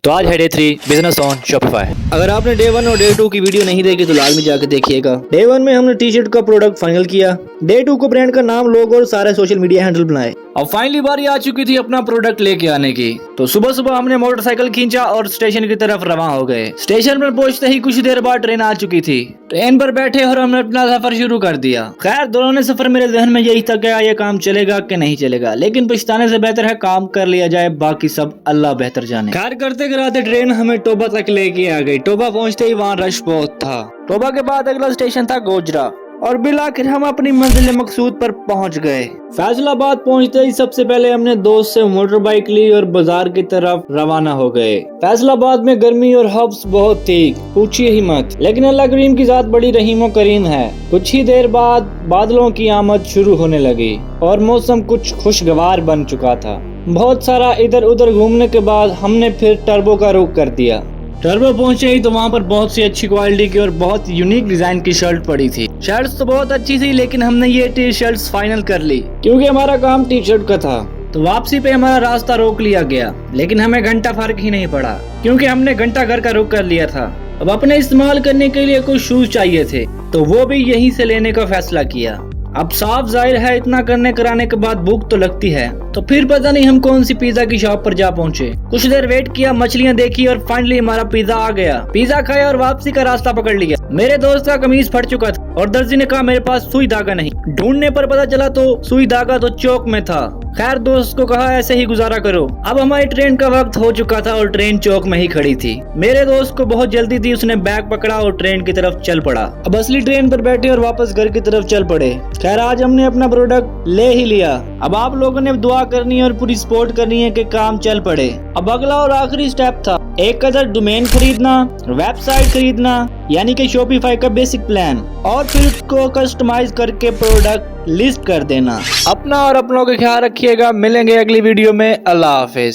तो आज है डे 3 बिजनेस ऑन शॉपिफाई। अगर आपने डे 1 और डे 2 की वीडियो नहीं देखी तो लाजमी जाकर देखिएगा। डे 1 में हमने टी शर्ट का प्रोडक्ट फाइनल किया, डे 2 को ब्रांड का नाम, लोगो और सारे सोशल मीडिया हैंडल बनाए। अब फाइनली बारी आ चुकी थी अपना प्रोडक्ट लेके आने की। तो सुबह सुबह हमने मोटरसाइकिल खींचा और स्टेशन की तरफ रवाना हो गए। स्टेशन पर पहुंचते ही कुछ देर बाद ट्रेन आ चुकी थी। ट्रेन पर बैठे और हमने अपना सफर शुरू कर दिया। खैर दोनों सफर मेरे जहन में यही था क्या ये काम चलेगा कि नहीं चलेगा, लेकिन पछताने से बेहतर है काम कर लिया जाए, बाकी सब अल्लाह बेहतर जाने। खैर करते कराते ट्रेन हमें टोबा तक लेके आ गई। टोबा पहुंचते ही वहाँ रश बहुत था। टोबा के बाद अगला स्टेशन था गोजरा और बिल आखिर हम अपनी मंजिल मकसूद पर पहुंच गए। फैसलाबाद पहुंचते ही सबसे पहले हमने दोस्त से मोटर बाइक ली और बाजार की तरफ रवाना हो गए। फैसलाबाद में गर्मी और हब्स बहुत थी, पूछिए ही मत, लेकिन अल्लाह करीम की जात बड़ी रहीम करीम है। कुछ ही देर बाद बादलों की आमद शुरू होने लगी और मौसम कुछ खुशगवार बन चुका था। बहुत सारा इधर उधर घूमने के बाद हमने फिर टर्बो का रुख कर दिया। टर्बो पहुंचे ही तो वहाँ पर बहुत सी अच्छी क्वालिटी की और बहुत यूनिक डिजाइन की शर्ट पड़ी थी। शर्ट्स तो बहुत अच्छी थी, लेकिन हमने ये टी शर्ट्स फाइनल कर ली क्योंकि हमारा काम टी शर्ट का था। तो वापसी पे हमारा रास्ता रोक लिया गया, लेकिन हमें घंटा फर्क ही नहीं पड़ा क्योंकि हमने घंटा घर का रुख कर लिया था। अब अपने इस्तेमाल करने के लिए कुछ शूज चाहिए थे, तो वो भी यहीं से लेने का फैसला किया। अब साफ जाहिर है इतना करने कराने के बाद भूख तो लगती है, तो फिर पता नहीं हम कौन सी पिज्जा की शॉप पर जा पहुंचे। कुछ देर वेट किया, मछलियां देखी और फाइनली हमारा पिज्जा आ गया। पिज्जा खाया और वापसी का रास्ता पकड़ लिया। मेरे दोस्त का कमीज फट चुका था और दर्जी ने कहा मेरे पास सुई धागा नहीं। ढूंढने पर पता चला तो सुई धागा तो चौक में था। खैर दोस्त को कहा ऐसे ही गुजारा करो। अब हमारी ट्रेन का वक्त हो चुका था और ट्रेन चौक में ही खड़ी थी। मेरे दोस्त को बहुत जल्दी थी, उसने बैग पकड़ा और ट्रेन की तरफ चल पड़ा। अब असली ट्रेन पर बैठे और वापस घर की तरफ चल पड़े। खैर आज हमने अपना प्रोडक्ट ले ही लिया। अब आप लोगों ने दुआ करनी है और पूरी सपोर्ट करनी है कि काम चल पड़े। अब अगला और आखिरी स्टेप था एक कदर डोमेन खरीदना, वेबसाइट खरीदना, यानी कि शॉपिफाई का बेसिक प्लान, और फिर उसको कस्टमाइज करके प्रोडक्ट लिस्ट कर देना। अपना और अपनों का ख्याल रखिएगा। मिलेंगे अगली वीडियो में। अल्लाह हाफिज।